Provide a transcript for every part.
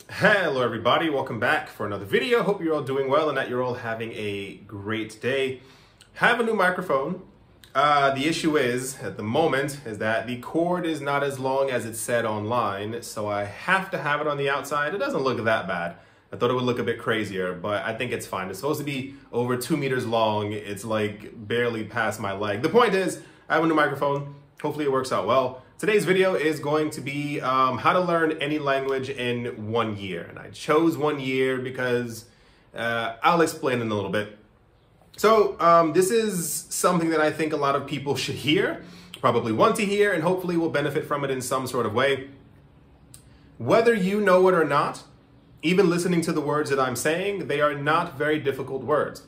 Hello everybody, welcome back for another video. Hope you're all doing well and that you're all having a great day. Have a new microphone. The issue is, at the moment, is that the cord is not as long as it said online, so I have to have it on the outside. It doesn't look that bad. I thought it would look a bit crazier, but I think it's fine. It's supposed to be over 2 meters long. It's like barely past my leg. The point is, I have a new microphone. Hopefully it works out well. Today's video is going to be how to learn any language in 1 year. And I chose 1 year because I'll explain in a little bit. So this is something that I think a lot of people should hear, probably want to hear, and hopefully will benefit from it in some sort of way. Whether you know it or not, even listening to the words that I'm saying, they are not very difficult words.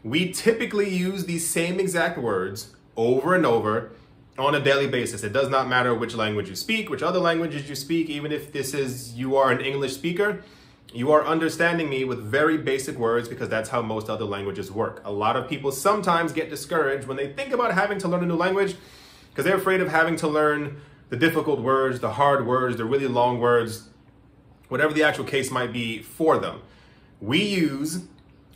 We typically use these same exact words over and over on a daily basis. It does not matter which language you speak, which other languages you speak, even if you are an English speaker, you are understanding me with very basic words because that's how most other languages work. A lot of people sometimes get discouraged when they think about having to learn a new language because they're afraid of having to learn the difficult words, the hard words, the really long words, whatever the actual case might be for them. We use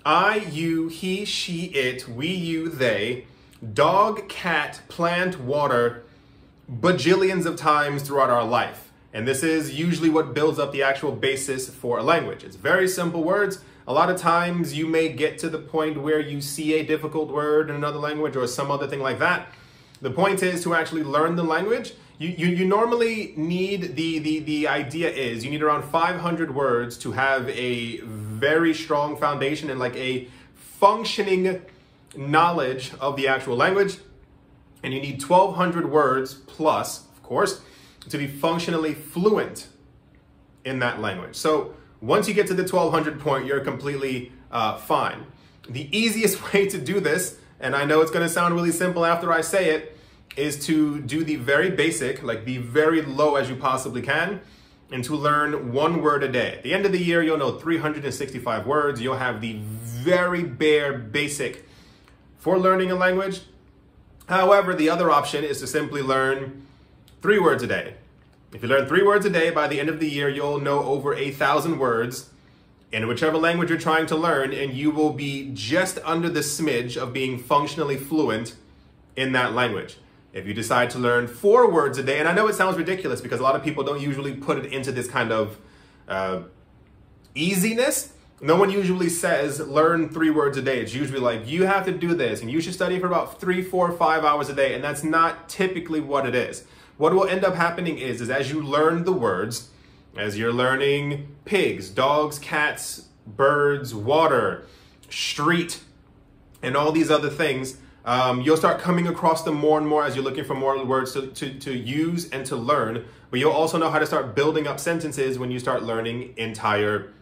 I, you, he, she, it, we, you, they, dog, cat, plant, water, bajillions of times throughout our life. And this is usually what builds up the actual basis for a language. It's very simple words. A lot of times you may get to the point where you see a difficult word in another language or some other thing like that. The point is to actually learn the language. You normally need, the idea is you need around 500 words to have a very strong foundation and like a functioning knowledge of the actual language, and you need 1,200 words plus, of course, to be functionally fluent in that language. So once you get to the 1,200 point, you're completely fine. The easiest way to do this, and I know it's going to sound really simple after I say it, is to do the very basic, like the very low as you possibly can, and to learn 1 word a day. At the end of the year, you'll know 365 words. You'll have the very bare basic for learning a language. However, the other option is to simply learn 3 words a day. If you learn 3 words a day, by the end of the year, you'll know over 1,000 words in whichever language you're trying to learn, and you will be just under the smidge of being functionally fluent in that language. If you decide to learn 4 words a day, and I know it sounds ridiculous because a lot of people don't usually put it into this kind of easiness. No one usually says learn 3 words a day. It's usually like you have to do this and you should study for about 3, 4, 5 hours a day. And that's not typically what it is. What will end up happening is as you learn the words, as you're learning pigs, dogs, cats, birds, water, street, and all these other things, you'll start coming across them more and more as you're looking for more words to use and to learn. But you'll also know how to start building up sentences when you start learning entire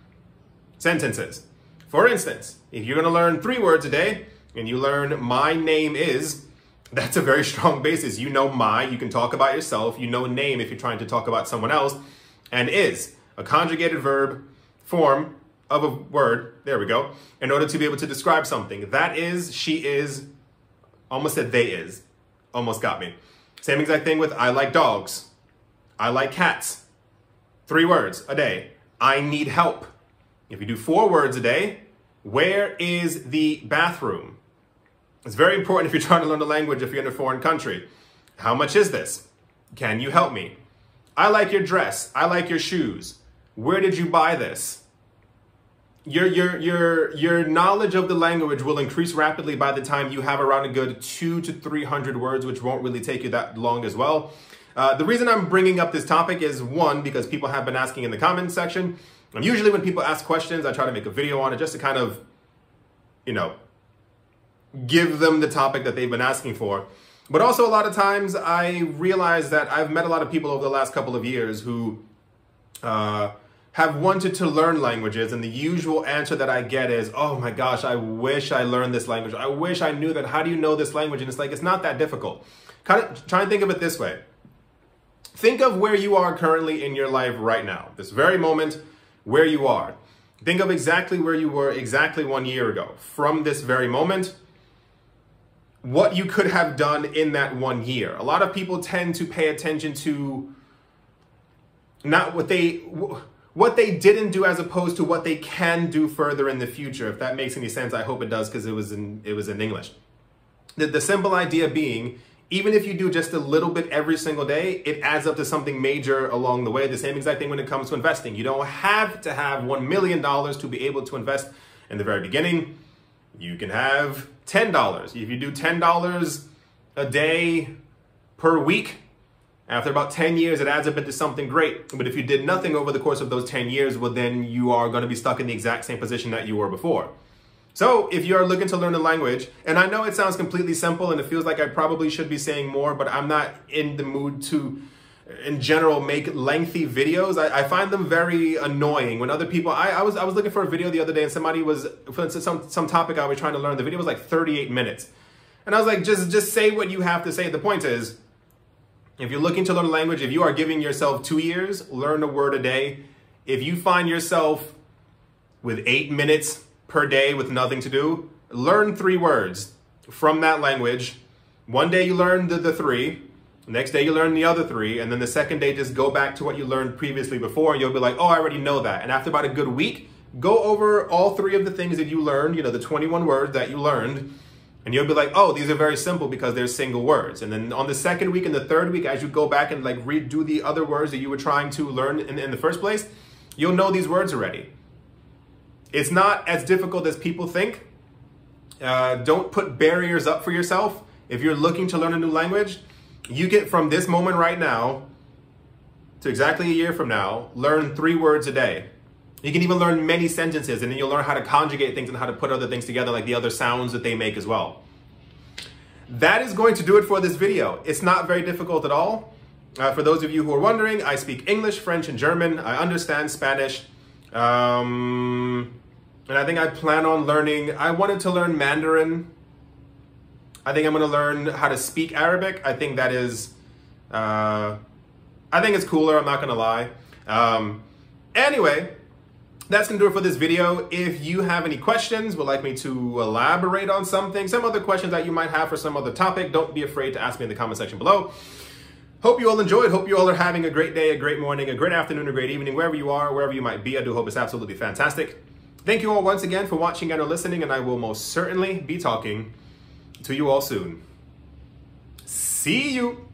sentences. For instance, if you're going to learn 3 words a day and you learn my name is, that's a very strong basis. You know my, you can talk about yourself. You know name if you're trying to talk about someone else. And is, a conjugated verb form of a word, there we go, in order to be able to describe something. That is, she is, almost said they is, almost got me. Same exact thing with I like dogs. I like cats. 3 words a day. I need help. If you do 4 words a day, where is the bathroom? It's very important if you're trying to learn a language if you're in a foreign country. How much is this? Can you help me? I like your dress. I like your shoes. Where did you buy this? Your knowledge of the language will increase rapidly by the time you have around a good 200 to 300 words, which won't really take you that long as well. The reason I'm bringing up this topic is 1, because people have been asking in the comments section. And usually when people ask questions, I try to make a video on it just to kind of, give them the topic that they've been asking for. But also a lot of times I realize that I've met a lot of people over the last couple of years who have wanted to learn languages, and the usual answer that I get is, oh my gosh, I wish I learned this language. I wish I knew that. How do you know this language? And it's like, it's not that difficult. Kind of try and think of it this way. Think of where you are currently in your life right now, this very moment, where you are. Think of exactly where you were exactly 1 year ago. From this very moment, what you could have done in that 1 year. A lot of people tend to pay attention to not what they didn't do as opposed to what they can do further in the future. If that makes any sense, I hope it does, because it was in English. The simple idea being, even if you do just a little bit every single day, it adds up to something major along the way. The same exact thing when it comes to investing. You don't have to have $1 million to be able to invest in the very beginning. You can have $10. If you do $10 a day per week, after about 10 years, it adds up into something great. But if you did nothing over the course of those 10 years, well, then you are going to be stuck in the exact same position that you were before. So if you're looking to learn a language, and I know it sounds completely simple and it feels like I probably should be saying more, but I'm not in the mood to, in general, make lengthy videos. I find them very annoying when other people, I was looking for a video the other day and somebody was, for instance, some topic I was trying to learn, the video was like 38 minutes. And I was like, just say what you have to say. The point is, if you're looking to learn a language, if you are giving yourself 2 years, learn a word a day. If you find yourself with 8 minutes per day with nothing to do, learn 3 words from that language. One day you learn the 3, next day you learn the other 3, and then the second day just go back to what you learned previously before, and you'll be like, oh, I already know that. And after about a good week, go over all 3 of the things that you learned, you know, the 21 words that you learned, and you'll be like, oh, these are very simple because they're single words. And then on the second week and the third week, as you go back and like redo the other words that you were trying to learn in the first place, you'll know these words already. It's not as difficult as people think. Don't put barriers up for yourself. If you're looking to learn a new language, you get from this moment right now to exactly a year from now, learn 3 words a day. You can even learn many sentences, and then you'll learn how to conjugate things and how to put other things together, like the other sounds that they make as well. That is going to do it for this video. It's not very difficult at all. For those of you who are wondering, I speak English, French, and German. I understand Spanish. And I think I plan on learning, I wanted to learn Mandarin. I think I'm going to learn how to speak Arabic. I think that is, I think it's cooler, I'm not going to lie. Anyway, that's going to do it for this video. If you have any questions, would like me to elaborate on something, some other questions that you might have for some other topic, don't be afraid to ask me in the comment section below. Hope you all enjoyed. Hope you all are having a great day, a great morning, a great afternoon, a great evening, wherever you are, wherever you might be. I do hope it's absolutely fantastic. Thank you all once again for watching and or listening, and I will most certainly be talking to you all soon. See you.